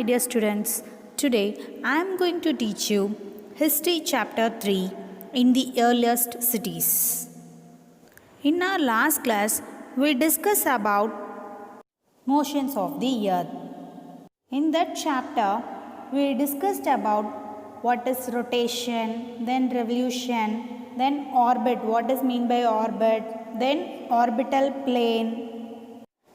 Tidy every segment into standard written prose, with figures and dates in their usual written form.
dear students. Today I am going to teach you History Chapter 3 in the earliest cities. In our last class, we discussed about motions of the earth. In that chapter, we discussed about what is rotation, then revolution, then orbit, what is mean by orbit, then orbital plane.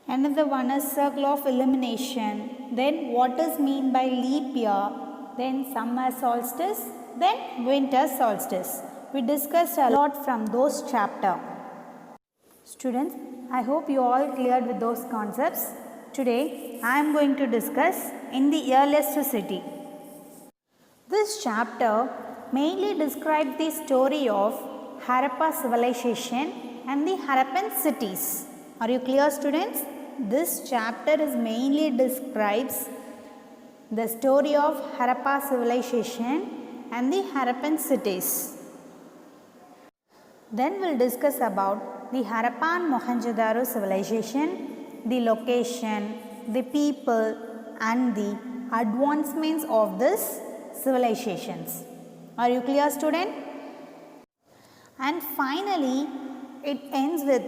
Another one is circle of elimination, then what is mean by leap year, then summer solstice, then winter solstice. We discussed a lot from those chapter. Students, I hope you all cleared with those concepts. Today, I am going to discuss in the earliest city. This chapter mainly describes the story of Harappa civilization and the Harappan cities. Are you clear, students? This chapter is mainly describes the story of Harappa civilization and the Harappan cities. Then we will discuss about the Harappa and Mohenjo-daro civilization, the location, the people and the advancements of these civilizations. Are you clear, student? And finally, it ends with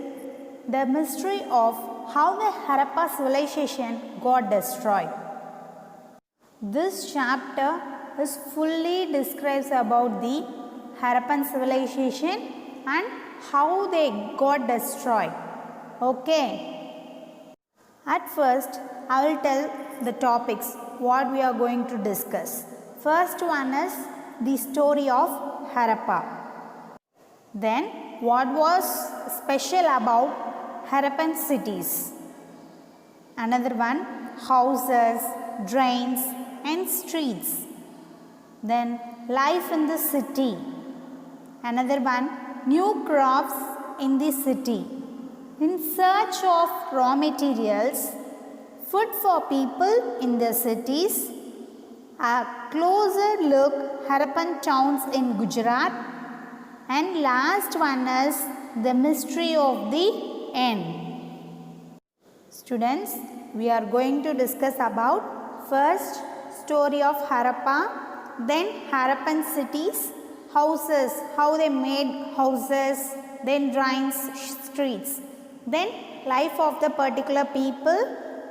the mystery of how the Harappa civilization got destroyed. This chapter is fully describes about the Harappan civilization and how they got destroyed. Okay. At first, I will tell the topics what we are going to discuss. First one is the story of Harappa. Then what was special about Harappan cities. Another one, houses, drains and streets. Then life in the city. Another one, new crops in the city. In search of raw materials, food for people in the cities. A closer look Harappan towns in Gujarat. And last one is the mystery of the end. Students, we are going to discuss about first story of Harappa, then Harappan cities, houses, how they made houses, then drains, streets, then life of the particular people,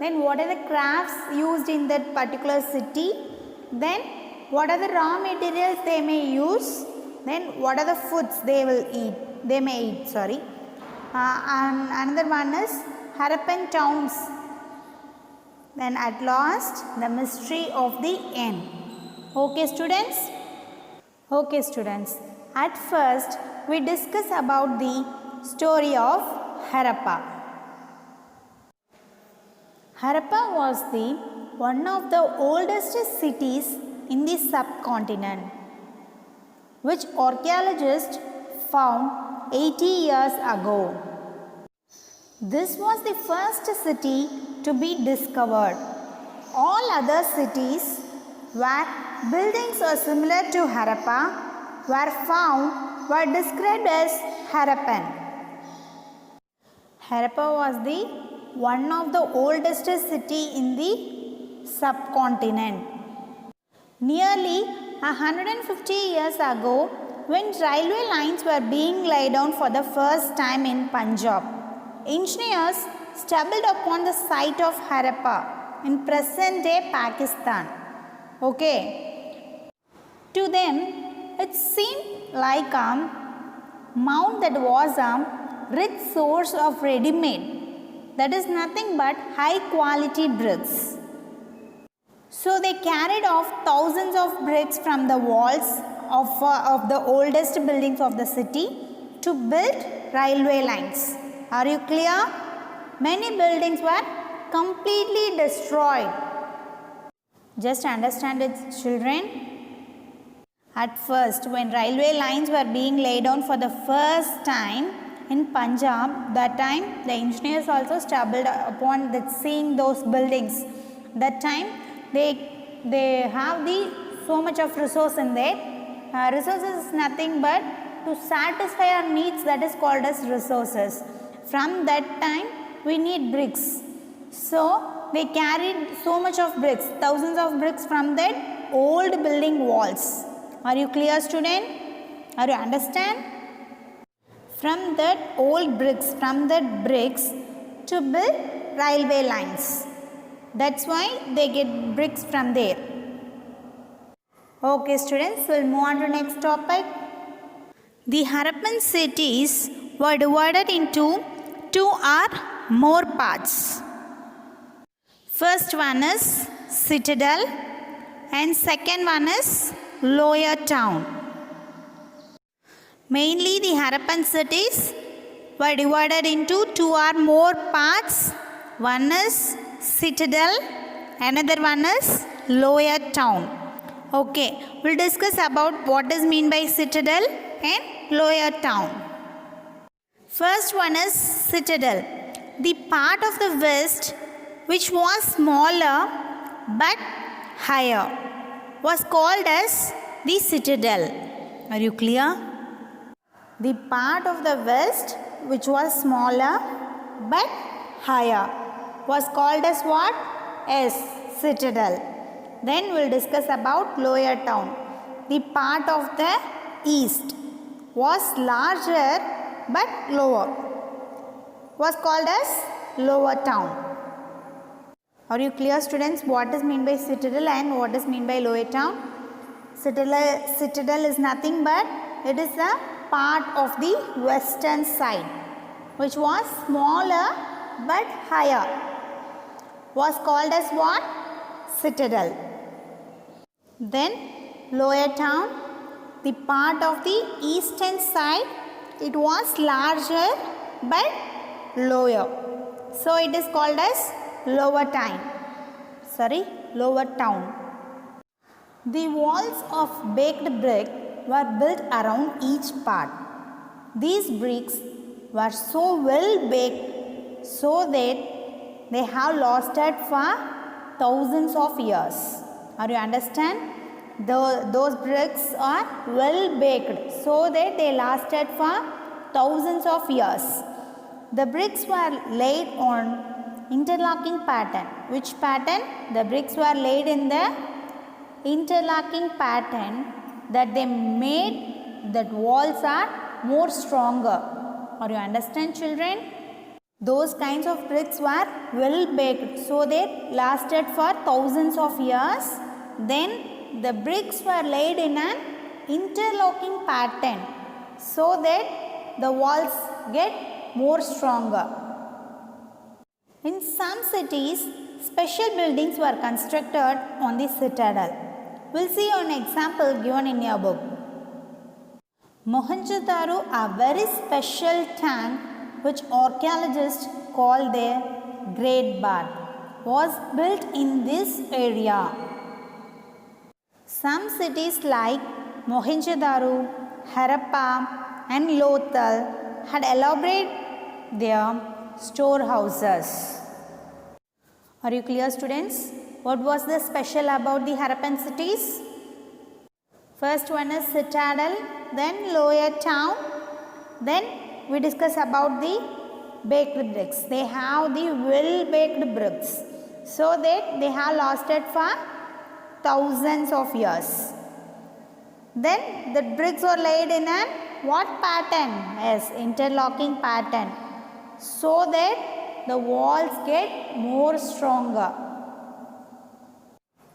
then what are the crafts used in that particular city, then what are the raw materials they may use, then what are the foods they may eat. And another one is Harappan towns. Then at last the mystery of the end. Okay, students? Okay, students. At first we discuss about the story of Harappa. Harappa was the one of the oldest cities in the subcontinent, which archaeologists found 80 years ago. This was the first city to be discovered. All other cities where buildings are similar to Harappa were described as Harappan. Harappa was the one of the oldest city in the subcontinent. Nearly 150 years ago, when railway lines were being laid down for the first time in Punjab, engineers stumbled upon the site of Harappa in present-day Pakistan. Okay. To them, it seemed like a mount that was a rich source of ready-made, that is nothing but high-quality bricks. So they carried off thousands of bricks from the walls of the oldest buildings of the city to build railway lines. Are you clear? Many buildings were completely destroyed. Just understand it, children. At first, when railway lines were being laid down for the first time in Punjab, that time the engineers also stumbled upon seeing those buildings. That time they have so much of resource in there. Resources is nothing but to satisfy our needs, that is called as resources. From that time we need bricks. So they carried so much of bricks, thousands of bricks from that old building walls. Are you clear, student? Are you understand? From that old bricks, from that bricks to build railway lines. That's why they get bricks from there. Okay, students, we'll move on to next topic. The Harappan cities were divided into 2 or more parts. First one is citadel and second one is lower town. Mainly the Harappan cities were divided into 2 or more parts. One is citadel, another one is lower town. Okay, we'll discuss about what is mean by citadel and lower town. First one is citadel. The part of the west which was smaller but higher was called as the citadel. Are you clear? The part of the west which was smaller but higher was called as what? As citadel. Then we'll discuss about lower town. The part of the east was larger but lower was called as lower town. Are you clear, students, what is mean by citadel and what is mean by lower town? Citadel is nothing but it is a part of the western side which was smaller but higher was called as what? Citadel. Then lower town, the part of the eastern side, it was larger but lower. So it is called as lower town. The walls of baked brick were built around each part. These bricks were so well baked so that they have lasted for thousands of years. Are you understand? Those bricks are well baked so that they lasted for thousands of years. The bricks were laid on interlocking pattern. Which pattern? The bricks were laid in the interlocking pattern that they made that walls are more stronger. Are you understand, children? Those kinds of bricks were well baked so they lasted for thousands of years. Then the bricks were laid in an interlocking pattern so that the walls get more stronger. In some cities, special buildings were constructed on the citadel. We'll see an example given in your book. Mohenjo-daro, a very special tank which archaeologists call their Great Bath, was built in this area. Some cities like Mohenjo-daro, Harappa and Lothal had elaborated their storehouses. Are you clear, students? What was the special about the Harappan cities? First one is citadel, then lower town, then we discuss about the baked bricks. They have the well baked bricks so that they have lasted for thousands of years. Then the bricks were laid in an what pattern? As interlocking pattern so that the walls get more stronger.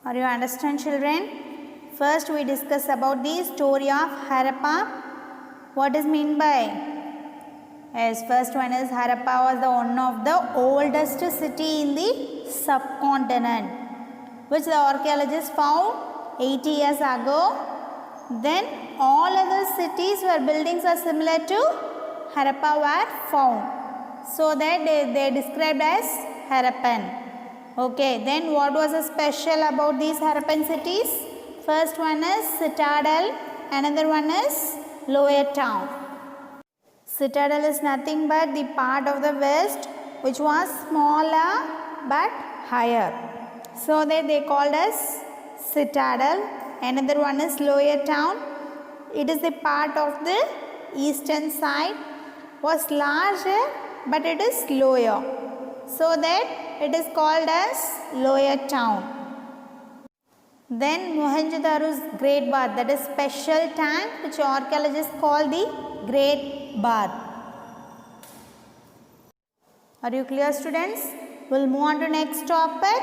Are you understand, children? First we discuss about the story of Harappa. What is mean by? As first one is Harappa was the one of the oldest city in the subcontinent which the archaeologists found 80 years ago. Then all other cities where buildings are similar to Harappa were found. So that they described as Harappan. Okay, then what was the special about these Harappan cities? First one is citadel, another one is lower town. Citadel is nothing but the part of the west which was smaller but higher. So that they called as citadel. Another one is lower town. It is the part of the eastern side, was larger but it is lower. so that it is called as lower town. Then Mohenjo-daro's Great Bath, that is special tank which archaeologists call the Great Bath. Are you clear, students? We'll move on to next topic.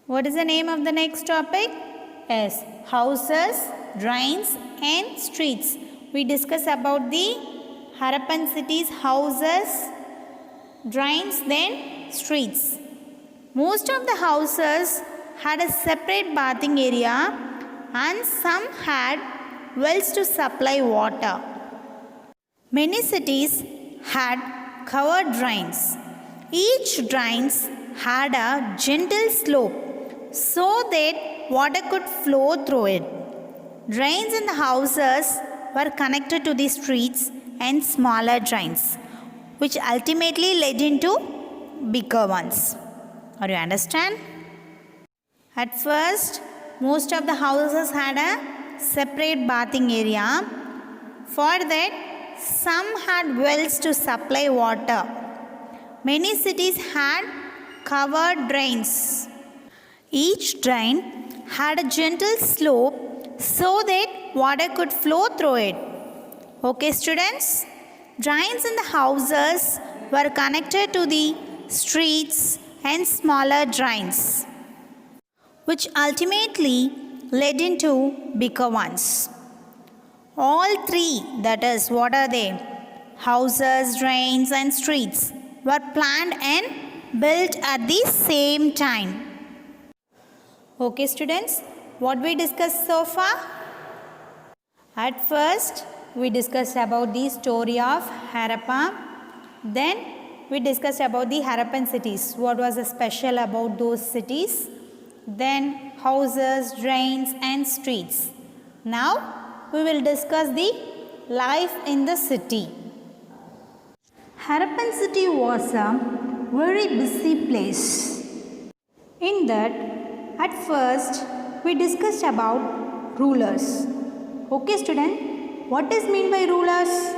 What is the name of the next topic? Yes, houses, drains and streets. We discuss about the Harappan cities, houses, drains, then streets. Most of the houses had a separate bathing area and some had wells to supply water. Many cities had covered drains. Each drains had a gentle slope so that water could flow through it. Drains in the houses were connected to the streets and smaller drains, which ultimately led into bigger ones. Are you understand? At first, most of the houses had a separate bathing area. For that, some had wells to supply water. Many cities had covered drains. Each drain had a gentle slope so that water could flow through it. Okay, students? Drains in the houses were connected to the streets and smaller drains, which ultimately led into bigger ones. All three, that is, what are they? Houses, drains and streets were planned and built at the same time. Okay, students, what we discussed so far? At first, we discussed about the story of Harappa. Then, we discussed about the Harappan cities. What was the special about those cities? Then, houses, drains and streets. Now, we will discuss the life in the city. Harappan city was a very busy place. In that, at first, we discussed about rulers. Okay, student, what is meant by rulers?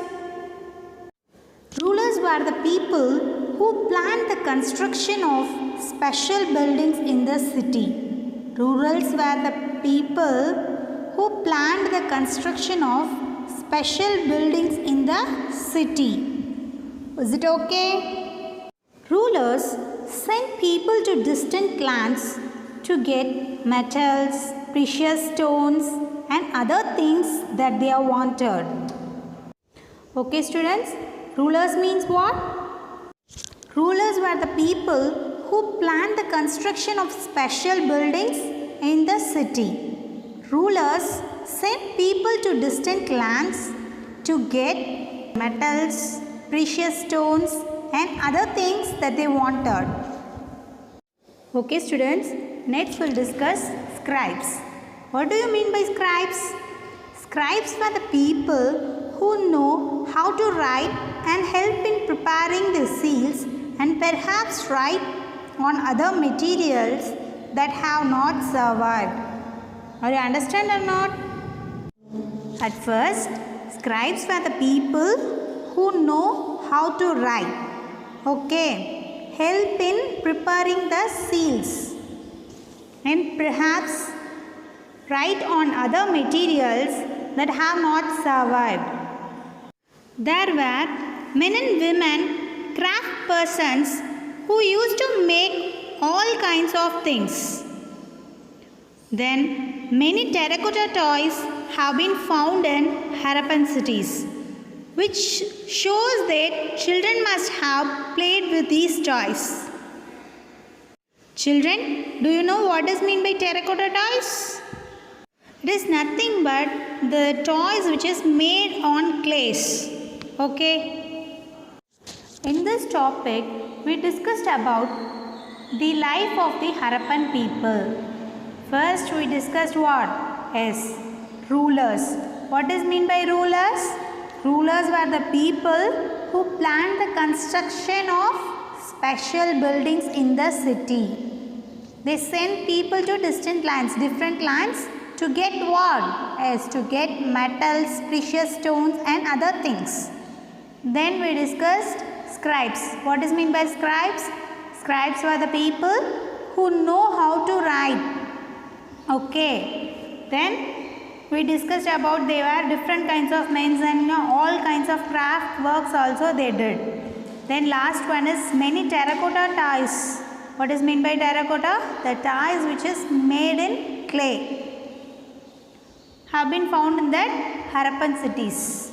Rulers were the people who planned the construction of special buildings in the city. Rulers were the people who planned the construction of special buildings in the city. Is it okay? Rulers sent people to distant lands to get metals, precious stones and other things that they wanted. Okay, students, rulers means what? Rulers were the people who planned the construction of special buildings in the city. Rulers sent people to distant lands to get metals, precious stones and other things that they wanted. Okay, students, next we'll discuss scribes. What do you mean by scribes? Scribes were the people who know how to write and help in preparing the seals and perhaps write on other materials that have not survived. Are you understand or not? At first, scribes were the people who know how to write. Okay, help in preparing the seals and perhaps write on other materials that have not survived. There were men and women, craft persons who used to make all kinds of things. Then many terracotta toys have been found in Harappan cities, which shows that children must have played with these toys. Children, do you know what is meant by terracotta toys? It is nothing but the toys which is made on clays. Okay. In this topic, we discussed about the life of the Harappan people. First, we discussed what? Yes, rulers. What is meant by rulers? Rulers were the people who planned the construction of special buildings in the city. They sent people to distant lands, different lands, to get what? Yes, to get metals, precious stones and other things. Then we discussed scribes. What is meant by scribes? Scribes were the people who know how to write. Okay. Then we discussed about they were different kinds of men and all kinds of craft works also they did. Then last one is many terracotta toys. What is meant by terracotta? The toys which is made in clay have been found in that Harappan cities.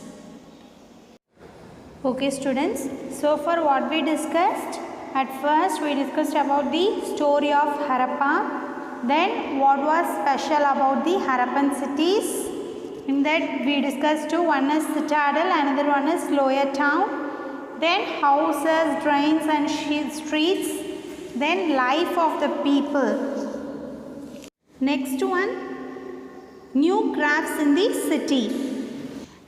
Okay students, so for what we discussed, at first we discussed about the story of Harappa, then what was special about the Harappan cities. In that we discussed two, one is citadel, another one is lower town, then houses, drains and streets, then life of the people. Next one, new crafts in the city.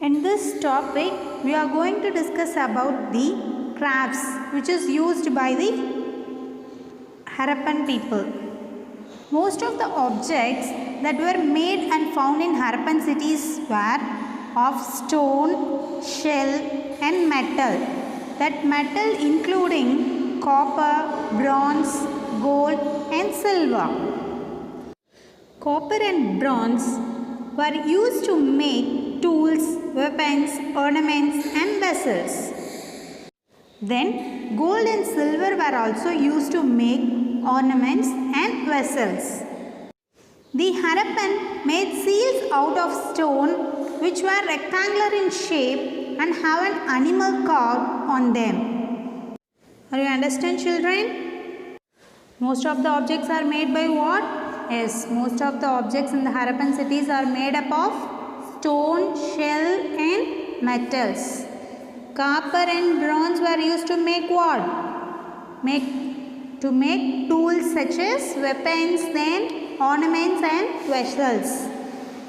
In this topic, we are going to discuss about the crafts which is used by the Harappan people. Most of the objects that were made and found in Harappan cities were of stone, shell and metal. That metal including copper, bronze, gold and silver. Copper and bronze were used to make tools, weapons, ornaments and vessels. Then gold and silver were also used to make ornaments and vessels. The Harappan made seals out of stone which were rectangular in shape and have an animal carved on them. Are you understand children? Most of the objects are made by what? Yes, most of the objects in the Harappan cities are made up of stone, shell and metals. Copper and bronze were used to make what? To make tools such as weapons, then ornaments and vessels.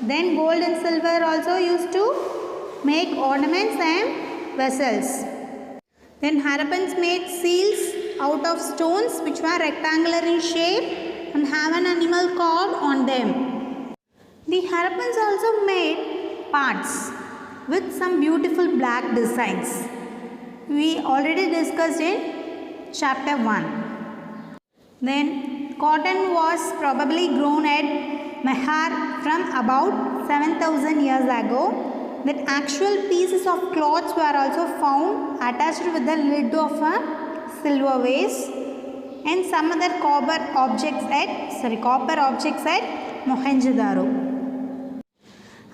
Then gold and silver also used to make ornaments and vessels. Then Harappans made seals out of stones which were rectangular in shape and have an animal carved on them. The Harappans also made pots with some beautiful black designs. We already discussed in chapter 1. Then cotton was probably grown at Mehar from about 7,000 years ago. That actual pieces of cloths were also found attached with the lid of a silver vase and some other copper objects at Mohenjo-daro.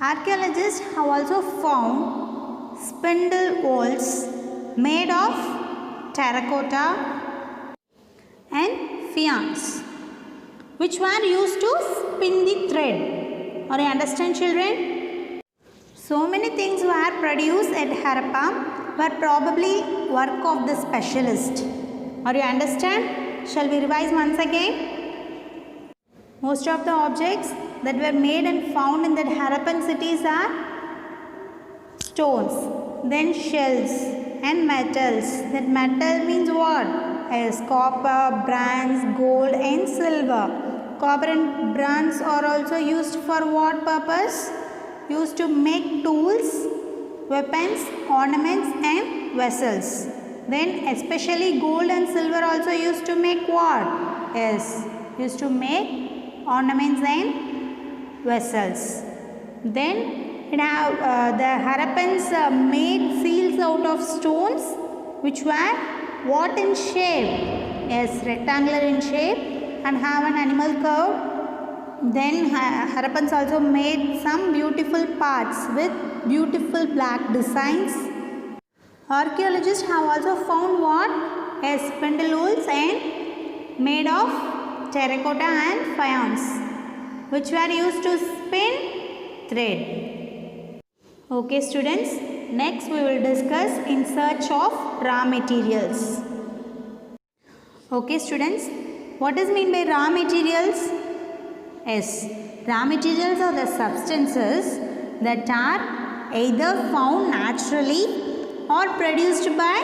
Archaeologists have also found spindle wheels made of terracotta and faience which were used to spin the thread. Are you understand children? So many things were produced at Harappa were probably work of the specialist. Are you understand? Shall we revise once again? Most of the objects that were made and found in the Harappan cities are stones, then shells and metals. That metal means what? Yes, copper, bronze, gold and silver. Copper and bronze are also used for what purpose? Used to make tools, weapons, ornaments and vessels. Then especially gold and silver also used to make what? Yes, used to make ornaments and vessels. Then the Harappans made seals out of stones which were what in shape? Yes, rectangular in shape and have an animal curve. Then Harappans also made some beautiful parts with beautiful black designs. Archaeologists have also found what? Yes, spindle wheels and made of terracotta and faience which were used to spin thread. Okay students, next we will discuss in search of raw materials. Okay students, what is meant by raw materials? Yes, raw materials are the substances that are either found naturally or produced by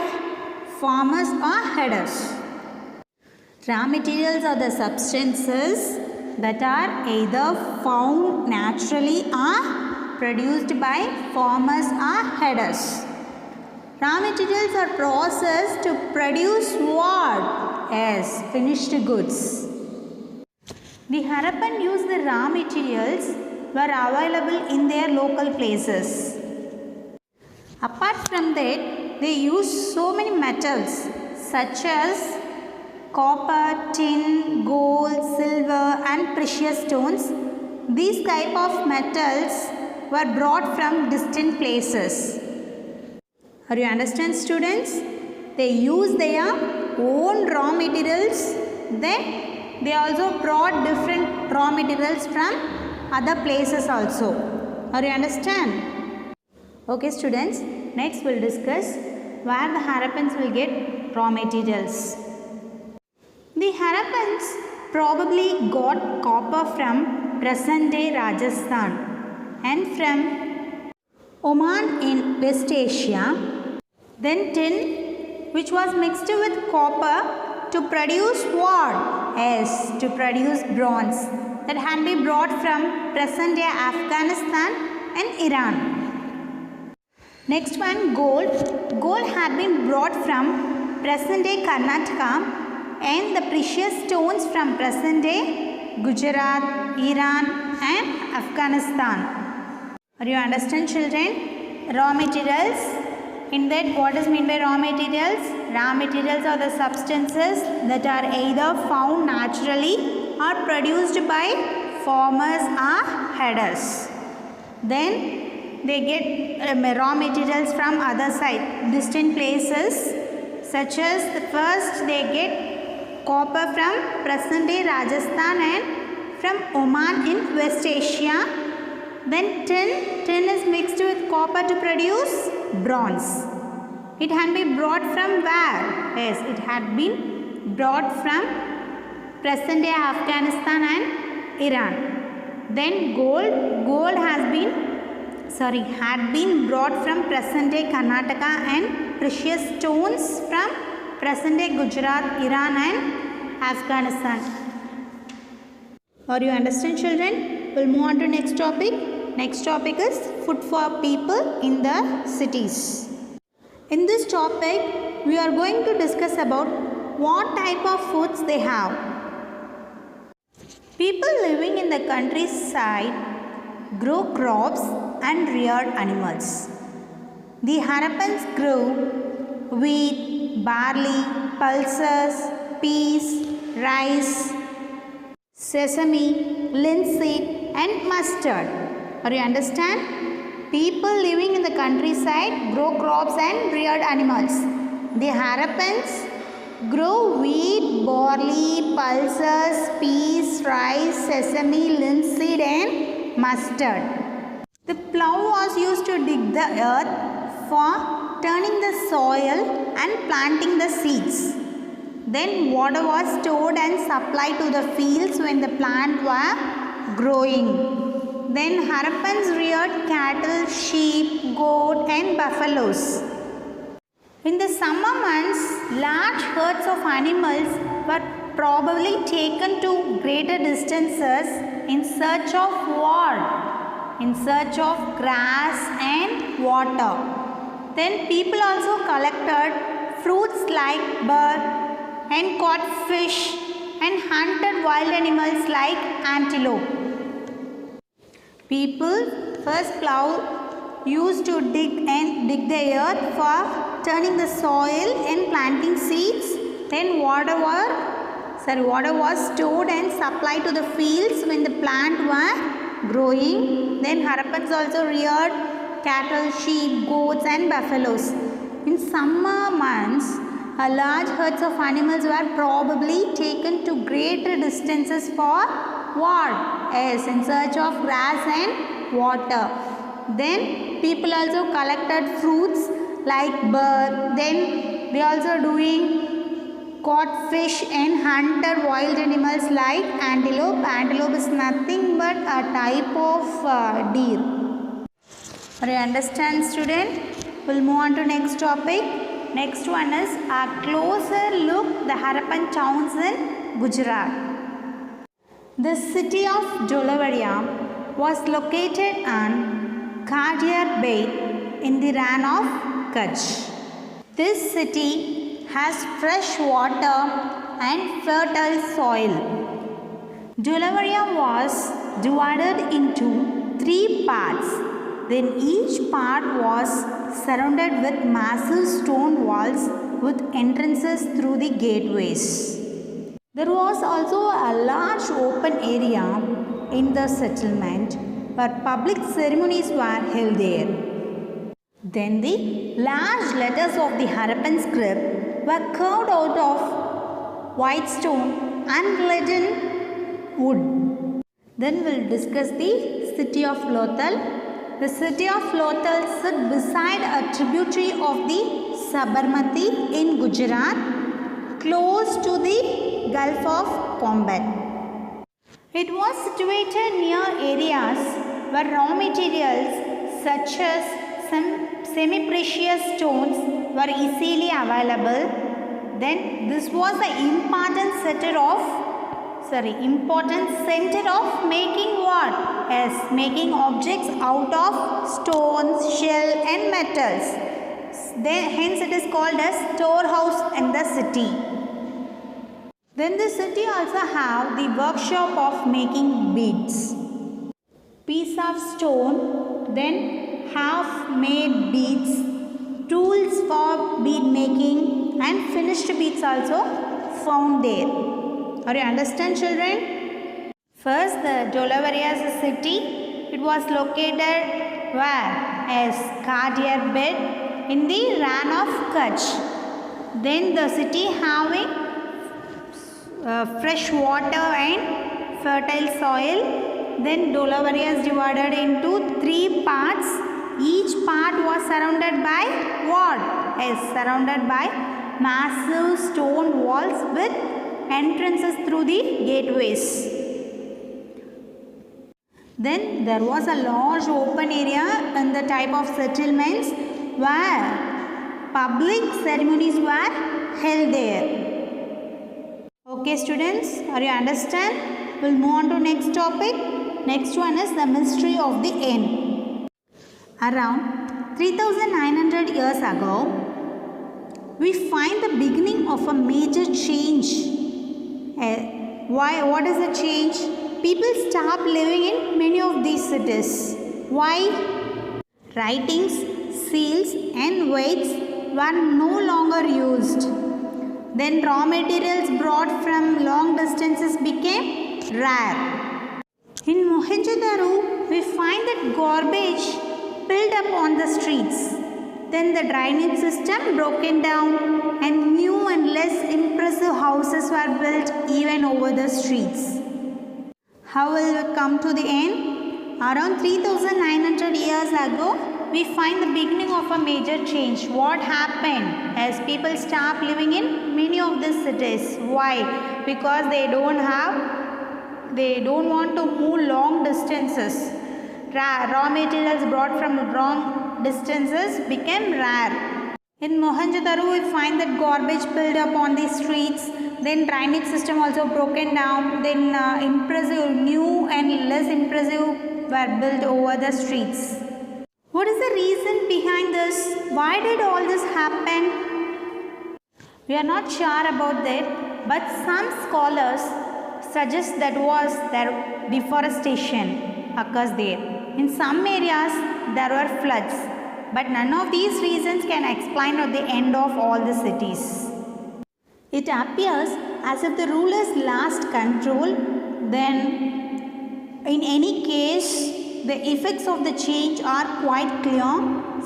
farmers or herders. Raw materials are the substances that are either found naturally or produced by farmers or herders. Raw materials are processed to produce what? Yes, finished goods. The Harappan used the raw materials were available in their local places. Apart from that, they used so many metals such as copper, tin, gold, silver and precious stones. These type of metals were brought from distant places. Are you understand, students? They use their own raw materials, then they also brought different raw materials from other places also. Are you understand? Okay students, next we'll discuss where the Harappans will get raw materials. The Harappans probably got copper from present day Rajasthan and from Oman in West Asia. Then tin, which was mixed with copper to produce what? Yes, to produce bronze, that had been brought from present day Afghanistan and Iran. Next one, gold. Gold had been brought from present day Karnataka and the precious stones from present day Gujarat, Iran and Afghanistan. Are you understand, children? Raw materials. In that, what is meant by raw materials? Raw materials are the substances that are either found naturally or produced by farmers or herders. Then they get raw materials from other side, distant places, such as the first they get copper from present day Rajasthan and from Oman in West Asia. Then tin is mixed with copper to produce bronze. It had been brought from where? Yes, it had been brought from present day Afghanistan and Iran. Then gold had been brought from present day Karnataka and precious stones from present day Gujarat, Iran and Afghanistan. Are you understand, children? We'll move on to next topic. Next topic is food for people in the cities. In this topic, we are going to discuss about what type of foods they have. People living in the countryside grow crops and reared animals. The Harappans grew wheat, barley, pulses, peas, rice, sesame, linseed and mustard. Are you understand? People living in the countryside grow crops and reared animals. The Harappans grow wheat, barley, pulses, peas, rice, sesame, linseed and mustard. The plough was used to dig the earth for turning the soil and planting the seeds. Then water was stored and supplied to the fields when the plants were growing. Then Harappans reared cattle, sheep, goat and buffaloes. In the summer months, large herds of animals were probably taken to greater distances in search of what? In search of grass and water. Then people also collected fruits like bird and caught fish and hunted wild animals like antelope. People first plough used to dig the earth for turning the soil and planting seeds. Then water was stored and supplied to the fields when the plant were growing. Then Harappans also reared cattle, sheep, goats and buffaloes. In summer months, large herds of animals were probably taken to greater distances for what? Yes, in search of grass and water. Then people also collected fruits like bird. Then they also caught fish and hunted wild animals like antelope. Antelope is nothing but a type of deer. Do you understand, student? We'll move on to next topic. Next one is a closer look the Harappan towns in Gujarat. The city of Jolavadia was located on Kadiar Bay in the Rann of Kutch. This city has fresh water and fertile soil. Dolavaraya was divided into 3 parts. Then each part was surrounded with massive stone walls with entrances through the gateways. There was also a large open area in the settlement where public ceremonies were held there. Then the large letters of the Harappan script were carved out of white stone and leaden wood. Then we'll discuss the city of Lothal. The city of Lothal sits beside a tributary of the Sabarmati in Gujarat, close to the Gulf of Combat. It was situated near areas where raw materials such as some semi-precious stones were easily available. Then this was the important center of making what? Yes, making objects out of stones, shell and metals. Hence it is called as storehouse in the city. Then the city also have the workshop of making beads. Piece of stone, then half made beads, tools for bead making and finished beads also found there. Are you understand, children? First, the Dolavaraya city, it was located where? As Kadiar bed in the Rann of Kutch. Then the city having fresh water and fertile soil. Then Dolavaraya is divided into 3 parts. Each part was surrounded by what? Is surrounded by massive stone walls with entrances through the gateways. Then there was a large open area in the type of settlements where public ceremonies were held there. Okay students, are you understand? We'll move on to next topic. Next one is the mystery of the inn. Around 3900 years ago, we find the beginning of a major change. What is the change? People stopped living in many of these cities. Why? Writings, seals and weights were no longer used. Then raw materials brought from long distances became rare. In Mohenjo-daro, we find that garbage built up on the streets. Then the drainage system broken down and new and less impressive houses were built even over the streets. How will we come to the end? Around 3900 years ago, we find the beginning of a major change. What happened? As people stopped living in many of these cities. Why? Because they don't want to move long distances. Raw materials brought from long distances became rare. In Mohenjo-daro, we find that garbage built up on the streets. Then drainage system also broken down. Then new and less impressive were built over the streets. What is the reason behind this? Why did all this happen? We are not sure about that, but some scholars suggest that deforestation occurs there. In some areas, there were floods, but none of these reasons can explain the end of all the cities. It appears as if the rulers lost control. Then, in any case, the effects of the change are quite clear.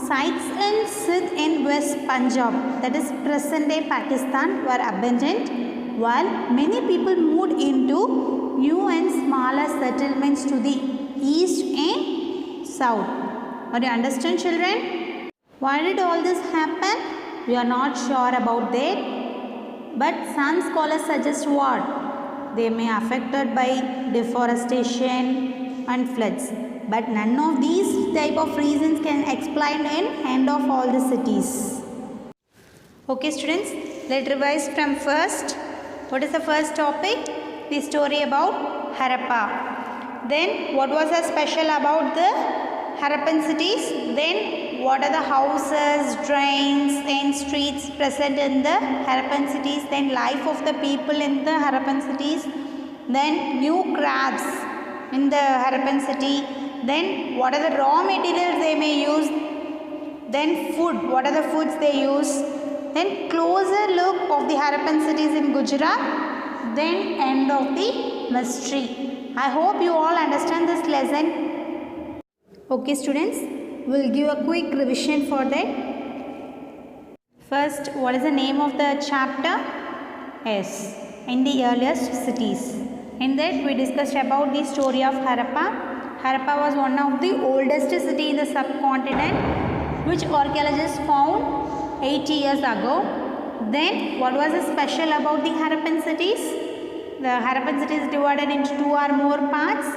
Sites in Sindh in West Punjab, that is present-day Pakistan, were abundant, while many people moved into new and smaller settlements to the east and south. Are you understand, children? Why did all this happen? We are not sure about that. But some scholars suggest what? They may be affected by deforestation and floods. But none of these type of reasons can explain an end of all the cities. Okay students, let's revise from first. What is the first topic? The story about Harappa. Then what was the special about the Harappan cities. Then what are the houses, drains and streets present in the Harappan cities. Then life of the people in the Harappan cities. Then new crafts in the Harappan city. Then what are the raw materials they may use. Then food, what are the foods they use. Then closer look of the Harappan cities in Gujarat. Then end of the mystery. I hope you all understand this lesson. Okay students, we'll give a quick revision for that. First, what is the name of the chapter? Yes, in the earliest cities. In that we discussed about the story of Harappa. Harappa was one of the oldest city in the subcontinent which archaeologists found 80 years ago. Then what was the special about the Harappan cities? The Harappan city is divided into two or more parts.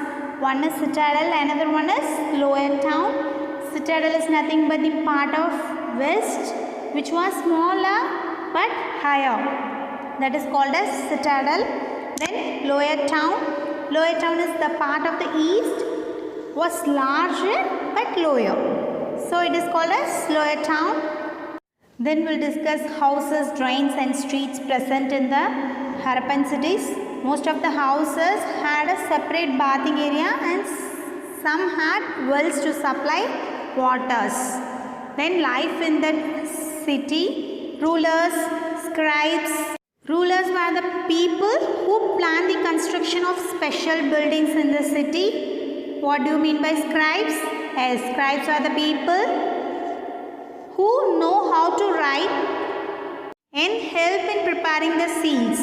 One is citadel, another one is lower town. Citadel is nothing but the part of west which was smaller but higher. That is called as citadel. Then lower town. Lower town is the part of the east was larger but lower. So it is called as lower town. Then we'll discuss houses, drains and streets present in the Harappan cities. Most of the houses had a separate bathing area and some had wells to supply waters. Then life in the city, rulers, scribes. Rulers were the people who planned the construction of special buildings in the city. What do you mean by scribes? Yes, scribes are the people who know how to write and help in preparing the seals.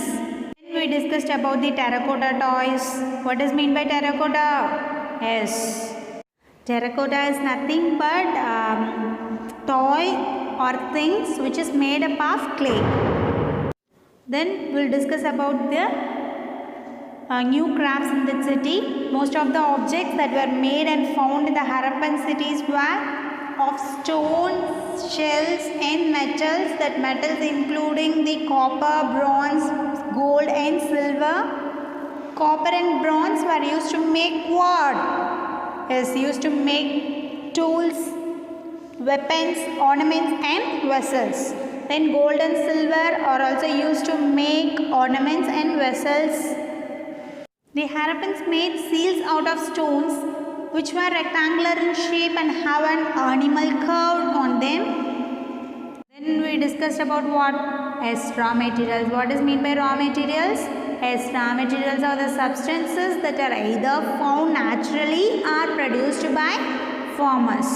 Then we discussed about the terracotta toys. What does mean by terracotta? Yes, terracotta is nothing but toy or things which is made up of clay. Then we will discuss about the new crafts in the city. Most of the objects that were made and found in the Harappan cities were of stone, shells and metals. That metals including the copper, bronze, gold and silver. Copper and bronze were used to make what? Yes, used to make tools, weapons, ornaments and vessels. Then gold and silver are also used to make ornaments and vessels. The Harappans made seals out of stones which were rectangular in shape and have an animal curved on them. Then we discussed about what? As raw materials. What is meant by raw materials? As raw materials are the substances that are either found naturally or produced by farmers.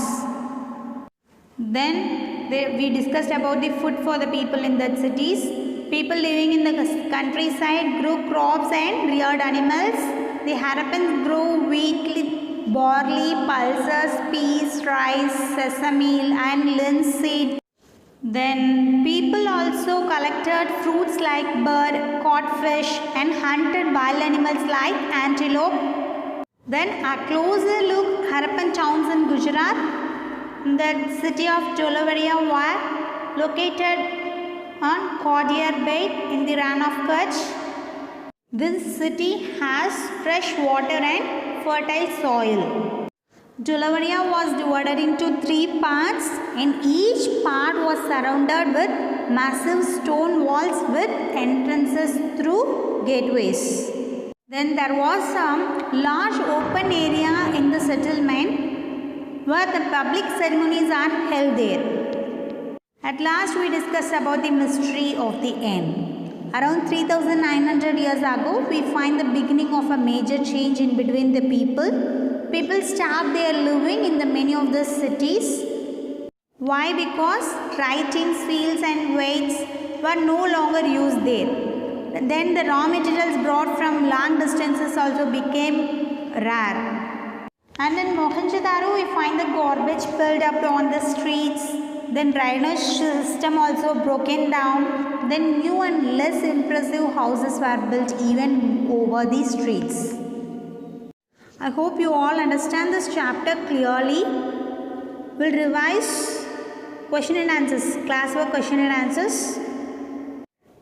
Then we discussed about the food for the people in the cities. People living in the countryside grew crops and reared animals. The Harappans grew wheat, barley, pulses, peas, rice, sesame and linseed. Then people also collected fruits like bird, caught fish and hunted wild animals like antelope. Then a closer look Harappan towns in Gujarat. The city of Jolavaria were located on Kodiar Bay in the Rann of Kutch. This city has fresh water and fertile soil. Jolavaria was divided into 3 parts and each part was surrounded with massive stone walls with entrances through gateways. Then there was a large open area in the settlement where the public ceremonies are held there. At last we discussed about the mystery of the end. Around 3900 years ago, we find the beginning of a major change in between the people. People stopped their living in the many of the cities. Why? Because writings, seals and weights were no longer used there. Then the raw materials brought from long distances also became rare. And in Mohenjo-daro, we find the garbage piled up on the streets. Then drainage system also broken down. Then new and less impressive houses were built even over the streets. I hope you all understand this chapter clearly. We'll revise question and answers. Classwork question and answers.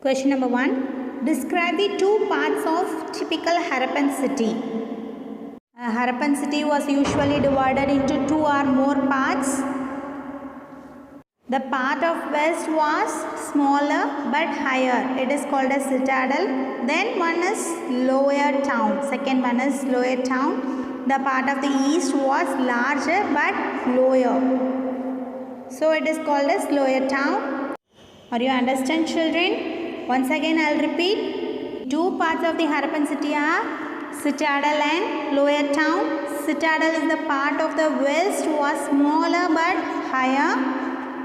Question number 1. Describe the 2 parts of typical Harappan city. Harappan city was usually divided into two or more parts. The part of west was smaller but higher. It is called as citadel. Then one is lower town. Second one is lower town. The part of the east was larger but lower. So it is called as lower town. Are you understand, children? Once again I will repeat. Two parts of the Harappan city are citadel and lower town. Citadel is the part of the west was smaller but higher.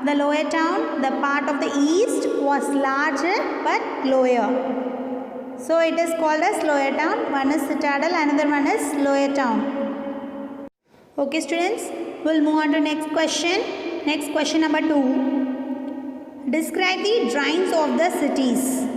The lower town, the part of the east was larger but lower. So it is called as lower town. One is citadel, another one is lower town. Okay students, we'll move on to next question. Next question number 2. Describe the drains of the cities.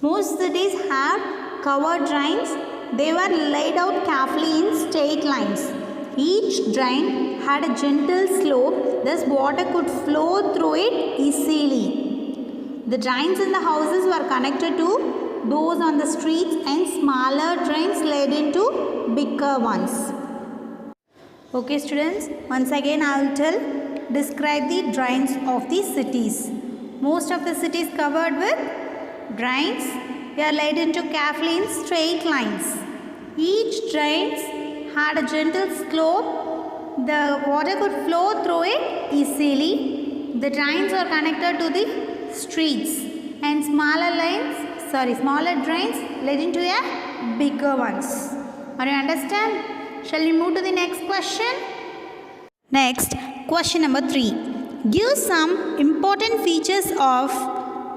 Most cities have covered drains. They were laid out carefully in straight lines. Each drain had a gentle slope, thus water could flow through it easily. The drains in the houses were connected to those on the streets and smaller drains led into bigger ones. Okay students, once again I will tell. Describe the drains of the cities. Most of the cities covered with drains. They are laid into carefully in straight lines. Each drain had a gentle slope. The water could flow through it easily. The drains are connected to the streets and smaller drains led into a bigger ones. Are you understand? Shall we move to the next question? Next, question number 3. Give some important features of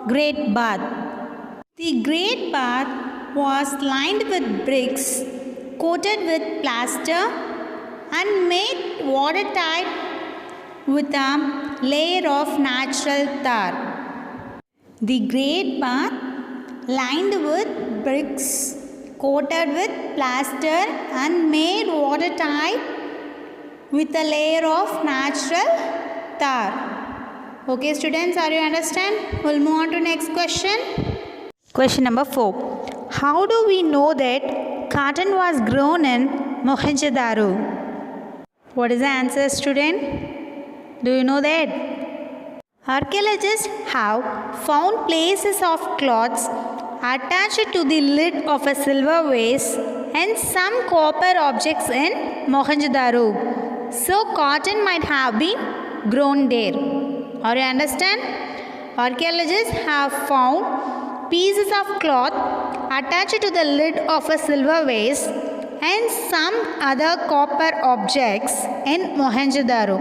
Great Bath. The Great Bath was lined with bricks, coated with plaster and made watertight with a layer of natural tar. The Great Bath lined with bricks, coated with plaster and made watertight with a layer of natural tar. Okay students, are you understand? We'll move on to next question. Question number 4. How do we know that cotton was grown in Mohenjo-daro? What is the answer, student? Do you know that? Archaeologists have found places of cloths attached to the lid of a silver vase and some copper objects in Mohenjo-daro. So cotton might have been grown there. Are you understand? Archaeologists have found pieces of cloth attached to the lid of a silver vase and some other copper objects in Mohenjo-daro.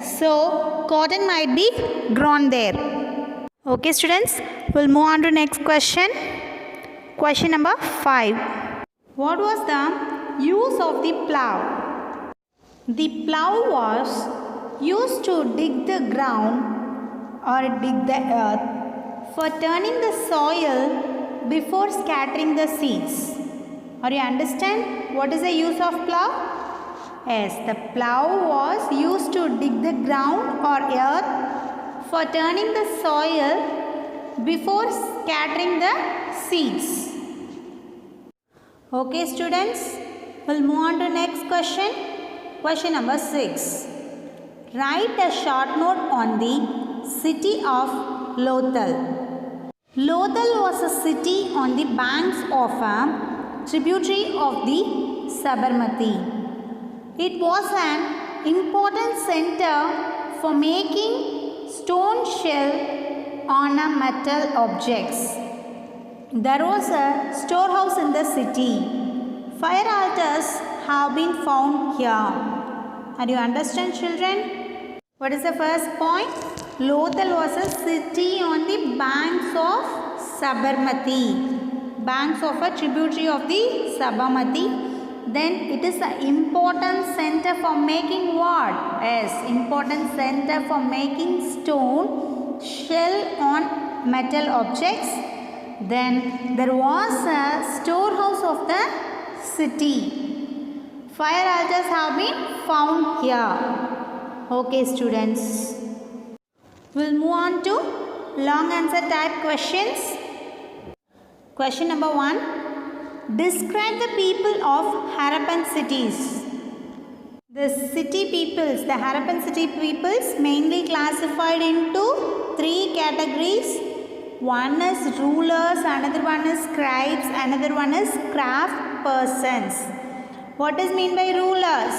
So cotton might be grown there. Okay students, we'll move on to next question. Question number 5. What was the use of the plough? The plough was used to dig the ground or dig the earth for turning the soil before scattering the seeds. Are you understand what is the use of plough? Yes, the plough was used to dig the ground or earth for turning the soil before scattering the seeds. Okay students, we'll move on to next question. Question number 6. Write a short note on the city of Lothal. Lothal was a city on the banks of a tributary of the Sabarmati. It was an important center for making stone shell ornamental objects. There was a storehouse in the city. Fire altars have been found here. Are you understand children? What is the first point? Lothal was a city on the banks of Sabarmati. Banks of a tributary of the Sabarmati. Then it is an important center for making what? Yes, important center for making stone shell on metal objects. Then there was a storehouse of the city. Fire altars have been found here. Okay students. We'll move on to long answer type questions. Question number 1. Describe the people of Harappan cities. The city peoples, the Harappan city peoples mainly classified into 3 categories. One is rulers, another one is scribes, another one is craft persons. What is meant by rulers?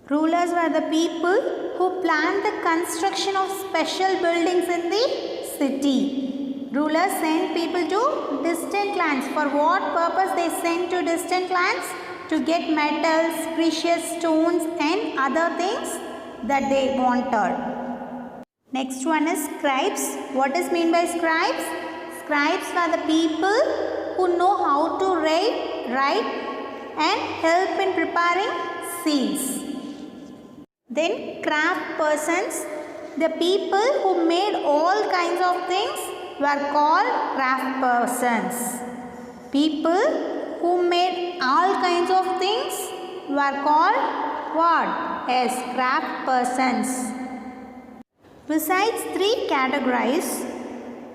Rulers were the people who planned the construction of special buildings in the city. Rulers sent people to distant lands. For what purpose they sent to distant lands? To get metals, precious stones and other things that they wanted. Next one is scribes. What is meant by scribes? Scribes were the people who know how to write and help in preparing seals. Then craft persons. The people who made all kinds of things were called craft persons. People who made all kinds of things were called what? Yes, craft persons. Besides 3 categories,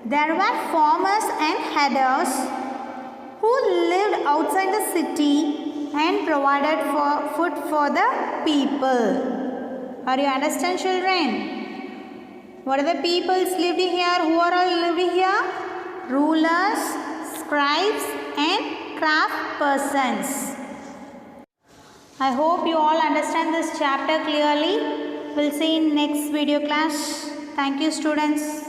there were farmers and herders who lived outside the city and provided food for the people. Are you understand, children? What are the peoples living here? Who are all living here? Rulers, scribes and craft persons. I hope you all understand this chapter clearly. We'll see in next video class. Thank you, students.